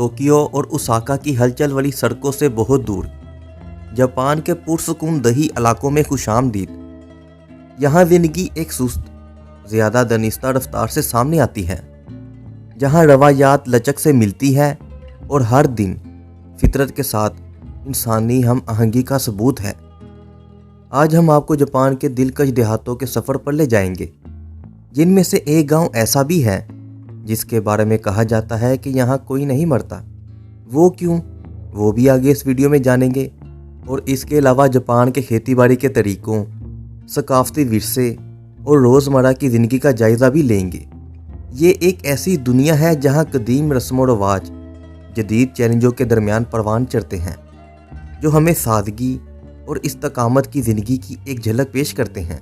Tokyo और Osaka की हलचल वाली सड़कों से बहुत दूर, जापान के पुरसकून दही इलाकों में खुशामदीद। यहाँ जिंदगी एक सुस्त, ज़्यादा दनिस्ता रफ्तार से सामने आती है, जहाँ रवायात लचक से मिलती है और हर दिन फितरत के साथ इंसानी हम आहंगी का सबूत है। आज हम आपको जापान के दिलकश देहातों के सफ़र पर ले जाएंगे, जिनमें से एक गांव ऐसा भी है जिसके बारे में कहा जाता है कि यहाँ कोई नहीं मरता। वो क्यों, वो भी आगे इस वीडियो में जानेंगे। और इसके अलावा जापान के खेतीबाड़ी के तरीक़ों, सकाफती विरसे और रोज़मर्रा की ज़िंदगी का जायज़ा भी लेंगे। ये एक ऐसी दुनिया है जहाँ कदीम रस्म व रवाज जदीद चैलेंजों के दरमियान परवान चढ़ते हैं, जो हमें सादगी और इस्तकामत की ज़िंदगी की एक झलक पेश करते हैं।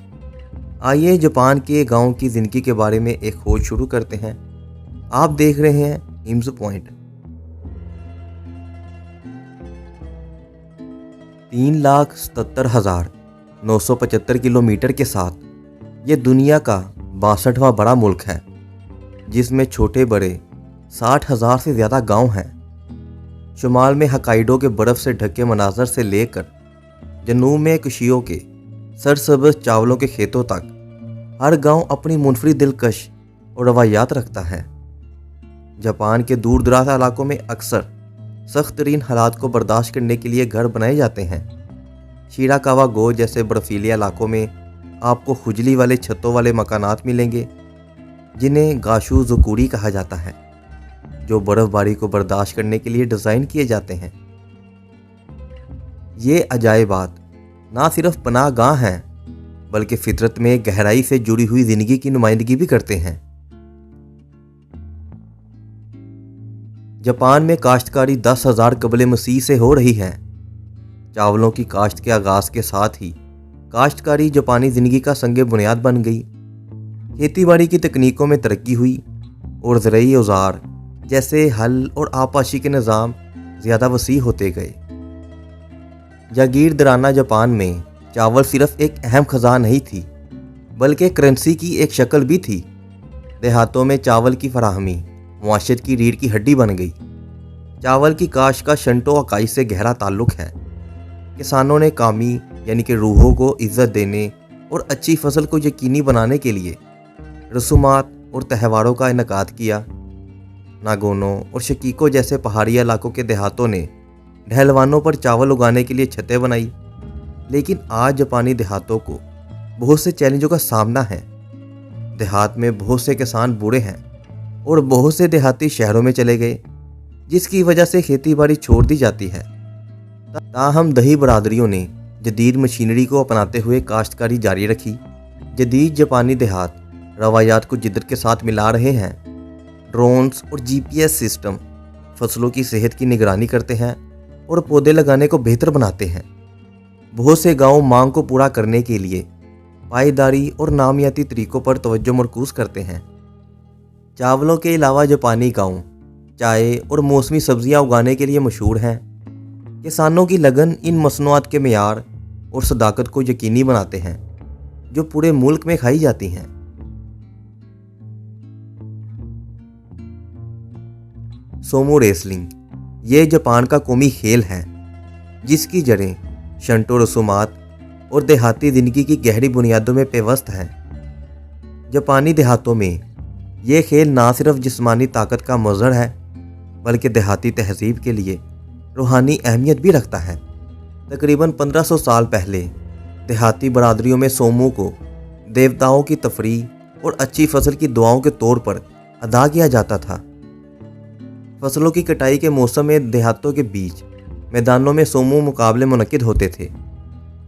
आइए जापान के गांव की ज़िंदगी के बारे में एक खोज शुरू करते हैं। आप देख रहे हैं हिम्स पॉइंट। 3,77,975 किलोमीटर के साथ ये दुनिया का 62वां बड़ा मुल्क है, जिसमें छोटे बड़े 60,000 से ज़्यादा गांव हैं। शुमाल में हकाइडो के बर्फ़ से ढके मनाजर से लेकर जनूब में कुशियों के सरसब्ज़ चावलों के खेतों तक हर गांव अपनी मुनफरिद दिलकश और रवायात रखता है। जापान के दूर दराज इलाकों में अक्सर सख्त तरीन हालात को बर्दाश्त करने के लिए घर बनाए जाते हैं। शिराकावा गो जैसे बर्फीले इलाकों में आपको खुजली वाले छतों वाले मकानात मिलेंगे, जिन्हें गाशू ज़ुकूरी कहा जाता है, जो बर्फ़बारी को बर्दाश्त करने के लिए डिज़ाइन किए जाते हैं। ये अजायबात ना सिर्फ पनाह गाह हैं, बल्कि फितरत में गहराई से जुड़ी हुई ज़िंदगी की नुमाइंदगी भी करते हैं। जापान में काश्तकारी 10,000 कबल मसीह से हो रही है। चावलों की काश्त के आगाज़ के साथ ही काश्तकारी जापानी ज़िंदगी का संग बुनियाद बन गई। खेतीबाड़ी की तकनीकों में तरक्की हुई और ज़रूरी औजार जैसे हल और आबपाशी के निज़ाम ज़्यादा वसी होते गए। जागीरदाराना जापान में चावल सिर्फ एक अहम ख़ज़ाना नहीं थी, बल्कि करेंसी की एक शक्ल भी थी। देहातों में चावल की फराहमी मुआशरत की रीढ़ की हड्डी बन गई। चावल की काश्त का शंटो अकाई से गहरा ताल्लुक़ है। किसानों ने कामी यानी कि रूहों को इज़्ज़त देने और अच्छी फसल को यकीनी बनाने के लिए रसूमात और त्यौहारों का इनेकाद किया। नागोनो और शकीको जैसे पहाड़ी इलाकों के देहातों ने ढलवानों पर चावल उगाने के लिए छतें बनाई। लेकिन आज जापानी देहातों को बहुत से चैलेंजों का सामना है। देहात में बहुत से किसान बूढ़े हैं और बहुत से देहाती शहरों में चले गए, जिसकी वजह से खेतीबाड़ी छोड़ दी जाती है। ताहम दही बरादरियों ने जदीद मशीनरी को अपनाते हुए काश्तकारी जारी रखी। जदीद जापानी देहात रवायात को जिद्दत के साथ मिला रहे हैं। ड्रोन्स और GPS सिस्टम फसलों की सेहत की निगरानी करते हैं और पौधे लगाने को बेहतर बनाते हैं। बहुत से गांव मांग को पूरा करने के लिए पायदारी और नामियाती तरीक़ों पर तवज्जो मरकूज़ करते हैं। चावलों के अलावा जापानी गांव चाय और मौसमी सब्जियां उगाने के लिए मशहूर हैं। किसानों की लगन इन मसनूआत के मेयार और सदाकत को यकीनी बनाते हैं, जो पूरे मुल्क में खाई जाती हैं। सोमो रेसलिंग ये जापान का कौमी खेल है, जिसकी जड़ें शंटो रसूमात और देहाती ज़िंदगी की गहरी बुनियादों में पेवस्त हैं। जापानी देहातों में ये खेल ना सिर्फ जिस्मानी ताकत का मज़हर है, बल्कि देहाती तहज़ीब के लिए रूहानी अहमियत भी रखता है। तकरीबन 1500 साल पहले देहाती बरादरियों में सोमो को देवताओं की तफरीह और अच्छी फसल की दुआओं के तौर पर अदा किया जाता था। फसलों की कटाई के मौसम में देहातों के बीच मैदानों में सोमो मुकाबले मुनक्किद होते थे,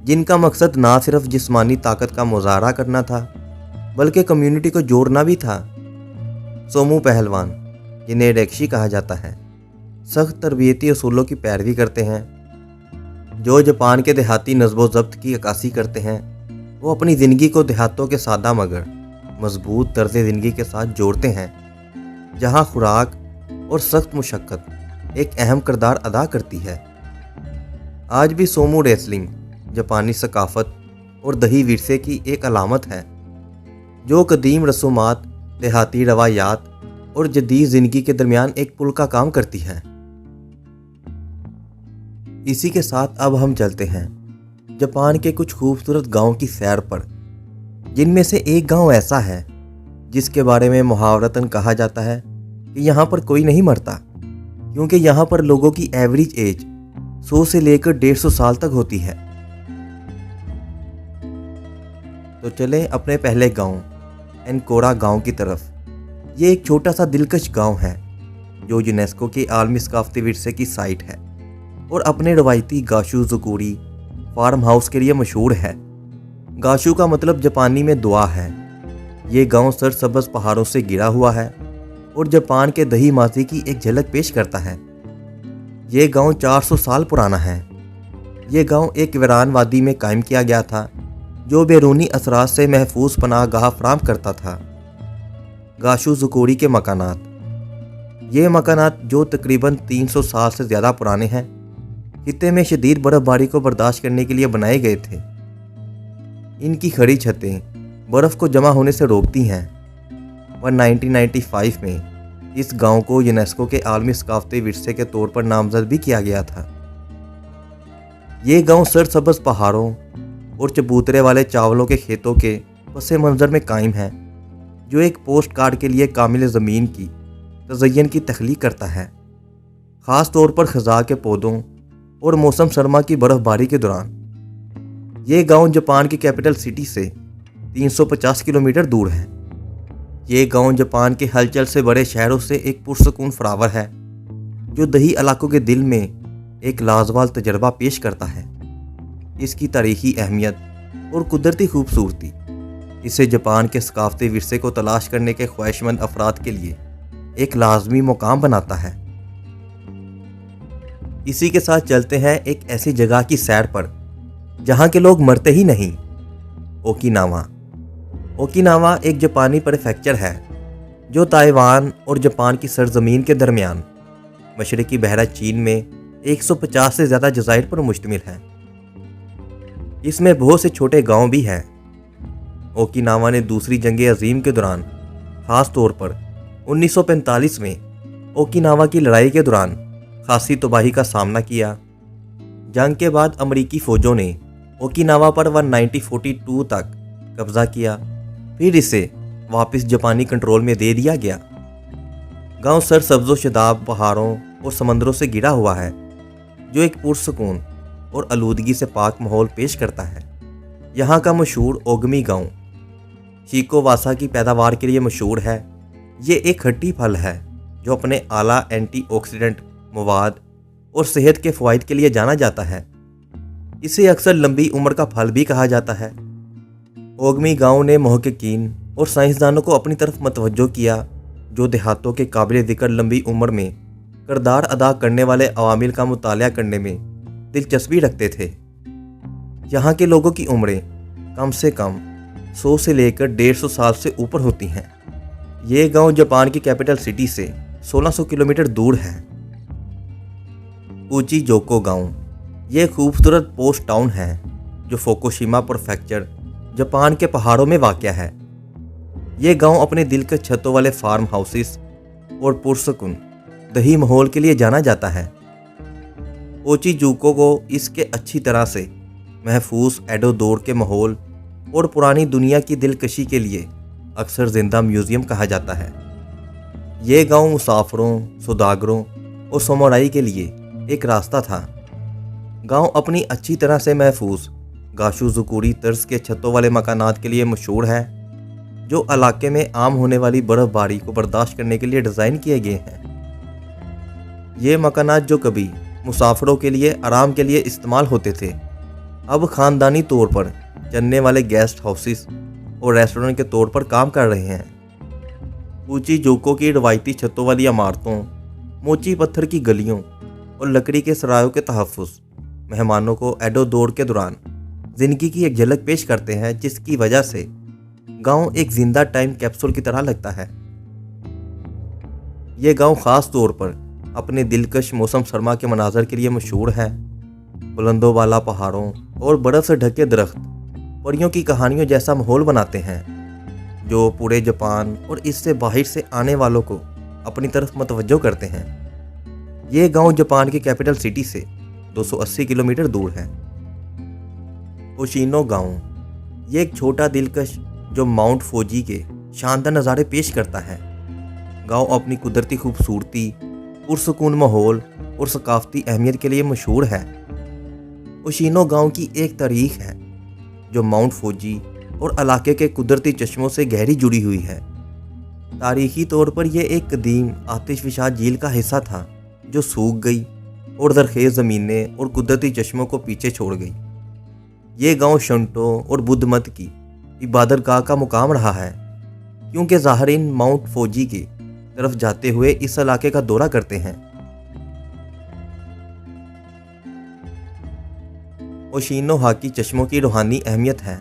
जिनका मकसद ना सिर्फ जिस्मानी ताकत का मुजाहरा करना था, बल्कि कम्युनिटी को जोड़ना भी था। सोमो पहलवान, जिन्हें रेक्शी कहा जाता है, सख्त तरबियती असूलों की पैरवी करते हैं, जो जापान के देहाती नज़्बो ज़ब्त की अक्कासी करते हैं। वो अपनी ज़िंदगी को देहातों के सादा मगर मजबूत तर्ज ज़िंदगी के साथ जोड़ते हैं, जहाँ खुराक और सख्त मुशक्क़त एक अहम किरदार अदा करती है। आज भी सोमो रेसलिंग जापानी सकाफत और दही विरसे की एक अलामत है, जो कदीम रसूमात, देहाती रवायात और जदीद ज़िंदगी के दरमियान एक पुल का काम करती है। اسی کے ساتھ اب ہم چلتے ہیں جاپان کے کچھ خوبصورت گاؤں کی سیر پر، جن میں سے ایک گاؤں ایسا ہے جس کے بارے میں محاورتاً کہا جاتا ہے کہ یہاں پر کوئی نہیں مرتا، کیونکہ یہاں پر لوگوں کی ایوریج ایج 100 سے لے کر 150 سال تک ہوتی ہے۔ تو چلیں اپنے پہلے گاؤں انکورا گاؤں کی طرف۔ یہ ایک چھوٹا سا دلکش گاؤں ہے جو یونیسکو کے عالمی ثقافتی ورثے کی سائٹ ہے اور اپنے روایتی گاشو زکوری فارم ہاؤس کے لیے مشہور ہے۔ گاشو کا مطلب جاپانی میں دعا ہے۔ یہ گاؤں سرسبز پہاڑوں سے گھرا ہوا ہے اور جاپان کے دہی ماضی کی ایک جھلک پیش کرتا ہے۔ یہ گاؤں 400 سال پرانا ہے۔ یہ گاؤں ایک ویران وادی میں قائم کیا گیا تھا جو بیرونی اثرات سے محفوظ پناہ گاہ فراہم کرتا تھا۔ گاشو زکوری کے مکانات۔ یہ مکانات جو تقریباً 300 سال سے زیادہ پرانے ہیں، خطے میں شدید برف باری کو برداشت کرنے کے لیے بنائے گئے تھے۔ ان کی کھڑی چھتیں برف کو جمع ہونے سے روکتی ہیں اور 1995 میں اس گاؤں کو یونیسکو کے عالمی ثقافتی ورثے کے طور پر نامزد بھی کیا گیا تھا۔ یہ گاؤں سرسبز پہاڑوں اور چبوترے والے چاولوں کے کھیتوں کے پس منظر میں قائم ہے، جو ایک پوسٹ کارڈ کے لیے کامل زمین کی تزئین کی تخلیق کرتا ہے، خاص طور پر خزاں کے پودوں اور موسم سرما کی برف باری کے دوران۔ یہ گاؤں جاپان کی کیپٹل سٹی سے 350 کلومیٹر دور ہے۔ یہ گاؤں جاپان کے ہلچل سے بڑے شہروں سے ایک پرسکون فراور ہے، جو دیہی علاقوں کے دل میں ایک لازوال تجربہ پیش کرتا ہے۔ اس کی تاریخی اہمیت اور قدرتی خوبصورتی اسے جاپان کے ثقافتی ورثے کو تلاش کرنے کے خواہشمند افراد کے لیے ایک لازمی مقام بناتا ہے۔ اسی کے ساتھ چلتے ہیں ایک ایسی جگہ کی سیر پر جہاں کے لوگ مرتے ہی نہیں، اوکیناوا۔ اوکیناوا ایک جاپانی پریفیکچر ہے جو تائیوان اور جاپان کی سرزمین کے درمیان مشرقی بحیرہ چین میں 150 سے زیادہ جزائر پر مشتمل ہے۔ اس میں بہت سے چھوٹے گاؤں بھی ہیں۔ اوکیناوا نے دوسری جنگ عظیم کے دوران، خاص طور پر 1945 میں اوکیناوا کی لڑائی کے دوران خاصی تباہی کا سامنا کیا۔ جنگ کے بعد امریکی فوجوں نے اوکیناوا پر 1942 تک قبضہ کیا، پھر اسے واپس جاپانی کنٹرول میں دے دیا گیا۔ گاؤں سرسبز و شاداب پہاڑوں اور سمندروں سے گھرا ہوا ہے، جو ایک پرسکون اور آلودگی سے پاک ماحول پیش کرتا ہے۔ یہاں کا مشہور اوگمی گاؤں شیکو واسا کی پیداوار کے لیے مشہور ہے۔ یہ ایک کھٹی پھل ہے جو اپنے اعلیٰ اینٹی آکسیڈنٹ مواد اور صحت کے فوائد کے لیے جانا جاتا ہے۔ اسے اکثر لمبی عمر کا پھل بھی کہا جاتا ہے۔ اوگمی گاؤں نے محققین اور سائنسدانوں کو اپنی طرف متوجہ کیا، جو دیہاتوں کے قابل ذکر لمبی عمر میں کردار ادا کرنے والے عوامل کا مطالعہ کرنے میں دلچسپی رکھتے تھے۔ یہاں کے لوگوں کی عمریں کم سے کم 100 سے لے کر 150 سال سے اوپر ہوتی ہیں۔ یہ گاؤں جاپان کی کیپٹل سٹی سے 1600 کلومیٹر دور ہے۔ اوچی جوکو گاؤں یہ خوبصورت پوسٹ ٹاؤن ہے جو فوکوشیما پریفیکچر جاپان کے پہاڑوں میں واقع ہے۔ یہ گاؤں اپنے دلکش چھتوں والے فارم ہاؤسز اور پرسکون دیہی ماحول کے لیے جانا جاتا ہے۔ اوچی جوکو کو اس کے اچھی طرح سے محفوظ ایڈو دور کے ماحول اور پرانی دنیا کی دلکشی کے لیے اکثر زندہ میوزیم کہا جاتا ہے۔ یہ گاؤں مسافروں، سوداگروں اور سامورائی کے لیے ایک راستہ تھا۔ گاؤں اپنی اچھی طرح سے محفوظ گاشو زکوری طرز کے چھتوں والے مکانات کے لیے مشہور ہے، جو علاقے میں عام ہونے والی برف باری کو برداشت کرنے کے لیے ڈیزائن کیے گئے ہیں۔ یہ مکانات جو کبھی مسافروں کے لیے آرام کے لیے استعمال ہوتے تھے، اب خاندانی طور پر چلنے والے گیسٹ ہاؤسز اور ریسٹورنٹ کے طور پر کام کر رہے ہیں۔ اوچی جوکو کی روایتی چھتوں والی عمارتوں، موچی پتھر کی گلیوں اور لکڑی کے سرایوں کے تحفظ مہمانوں کو ایڈو دور کے دوران زندگی کی ایک جھلک پیش کرتے ہیں، جس کی وجہ سے گاؤں ایک زندہ ٹائم کیپسول کی طرح لگتا ہے۔ یہ گاؤں خاص طور پر اپنے دلکش موسم سرما کے مناظر کے لیے مشہور ہے۔ بلندوں والا پہاڑوں اور برف سے ڈھکے درخت پریوں کی کہانیوں جیسا ماحول بناتے ہیں، جو پورے جاپان اور اس سے باہر سے آنے والوں کو اپنی طرف متوجہ کرتے ہیں۔ یہ گاؤں جاپان کی کیپٹل سٹی سے 280 किलोमीटर दूर है। ओशिनो गांव, ये एक छोटा दिलकश जो माउंट फूजी के शानदार नज़ारे पेश करता है। गांव अपनी कुदरती खूबसूरती, पुरसुकून माहौल और सकाफती अहमियत के लिए मशहूर है। ओशिनो गांव की एक तारीख है जो माउंट फूजी और इलाके के कुदरती चश्मों से गहरी जुड़ी हुई है। तारीखी तौर पर यह एक कदीम आतिशफशा झील का हिस्सा था जो सूख गई और ज़रख़ेज़ ज़मीनें और कुदरती चश्मों को पीछे छोड़ गई। ये गांव शंटो और बुद्ध मत की इबादतगाह का मुकाम रहा है, क्योंकि ज़ाहिरीन माउंट फूजी की तरफ जाते हुए इस इलाके का दौरा करते हैं। ओशिनो हाकी चश्मों की रूहानी अहमियत है।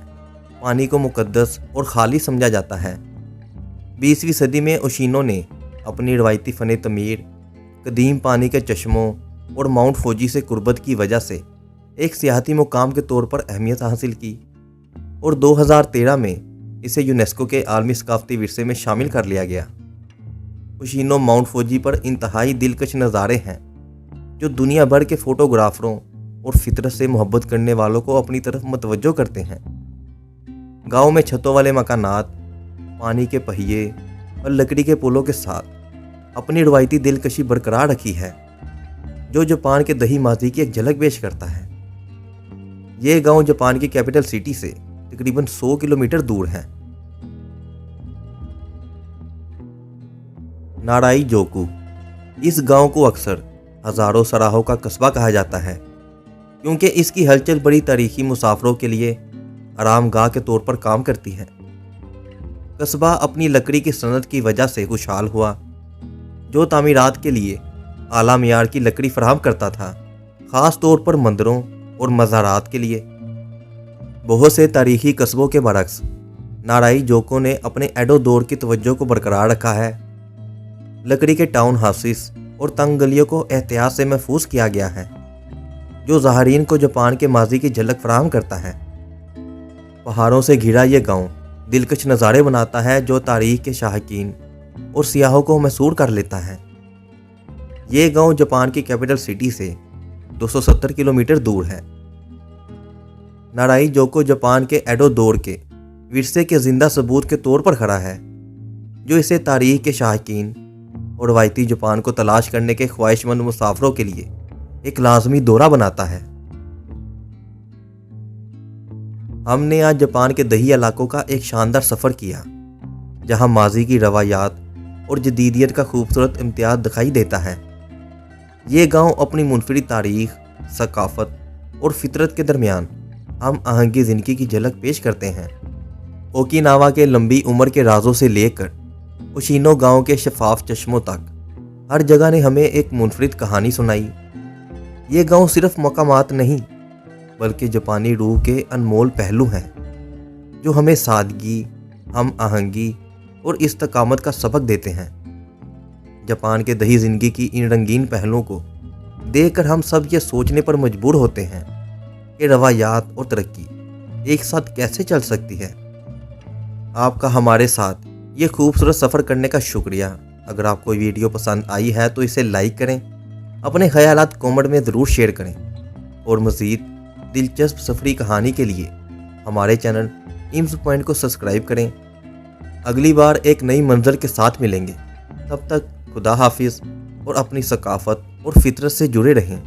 पानी को मुकद्दस और खाली समझा जाता है। 20वीं सदी में ओशिनो ने अपनी रवायती फ़न तमीर, कदीम पानी के चश्मों और माउंट फूजी से कुर्बत की वजह से एक सियाहती मुकाम के तौर पर अहमियत हासिल की और 2013 में इसे यूनेस्को के आलमी सकाफती विरसे में शामिल कर लिया गया। ओशिनो माउंट फूजी पर इंतहाई दिलकश नज़ारे हैं जो दुनिया भर के फ़ोटोग्राफरों और फितरत से मोहब्बत करने वालों को अपनी तरफ मतवज्जो करते हैं। गांव में छतों वाले मकानात, पानी के पहिए और लकड़ी के पुलों के साथ अपनी रवायती दिलकशी बरकरार रखी है, जो जापान के दही माजी की एक झलक पेश करता है। ये गांव जापान की कैपिटल सिटी से तकरीबन 100 किलोमीटर दूर है। नाराई-जोकू, इस गांव को अक्सर हज़ारों सराहों का कस्बा कहा जाता है, क्योंकि इसकी हलचल बड़ी तारीखी मुसाफरों के लिए आरामगाह के तौर पर काम करती है। कस्बा अपनी लकड़ी की सनत की वजह से खुशहाल हुआ, जो तामीरात के लिए आला मियार की लकड़ी फराहम करता था, ख़ास तौर पर मंदिरों और मज़ारात के लिए। बहुत से तारीखी कस्बों के बरक्स नाराई-जोको ने अपने एडो दौर की तवज्जो को बरकरार रखा है। लकड़ी के टाउन हाउसेस और तंग गलियों को एहतियात से महफूज किया गया है, जो ज़ाहिरीन को जापान के माजी की झलक फराहम करता है। पहाड़ों से घिरा ये गांव दिलकश नज़ारे बनाता है जो तारीख के शाहकीन और सियाहों को मैसूर कर लेता है। ये गांव जापान की कैपिटल सिटी से 270 किलोमीटर दूर है। नाराई-जोको जापान के एडो दौर के विरसे के जिंदा सबूत के तौर पर खड़ा है, जो इसे तारीख के शाहकीन और रवायती जापान को तलाश करने के ख्वाहिशमंद मुसाफरों के लिए एक लाजमी दौरा बनाता है। हमने आज जापान के दही इलाकों का एक शानदार सफ़र किया, जहां माजी की रवायात और जदीदियत का खूबसूरत इम्तियाज दिखाई देता है। ये गांव अपनी मुनफरिद तारीख, सकाफत और फितरत के दरमियान हम आहंगी ज़िंदगी की झलक पेश करते हैं। ओकिनावा के लंबी उम्र के राजों से लेकर ओशिनो गांव के शफाफ चश्मों तक हर जगह ने हमें एक मुनफरिद कहानी सुनाई। ये गांव सिर्फ मकामात नहीं, बल्कि जापानी रूह के अनमोल पहलू हैं, जो हमें सादगी, हम आहंगी और इस्तकामत का सबक देते हैं। जापान के दही ज़िंदगी की इन रंगीन पहलुओं को देखकर हम सब ये सोचने पर मजबूर होते हैं कि रवायात और तरक्की एक साथ कैसे चल सकती है। आपका हमारे साथ ये खूबसूरत सफ़र करने का शुक्रिया। अगर आपको वीडियो पसंद आई है तो इसे लाइक करें, अपने ख़यालात कमेंट में ज़रूर शेयर करें और मज़ीद दिलचस्प सफ़री कहानी के लिए हमारे चैनल इम्स पॉइंट को सब्सक्राइब करें। अगली बार एक नई मंजर के साथ मिलेंगे। तब तक खुदा हाफिज़ और अपनी सकाफत और फितरत से जुड़े रहें।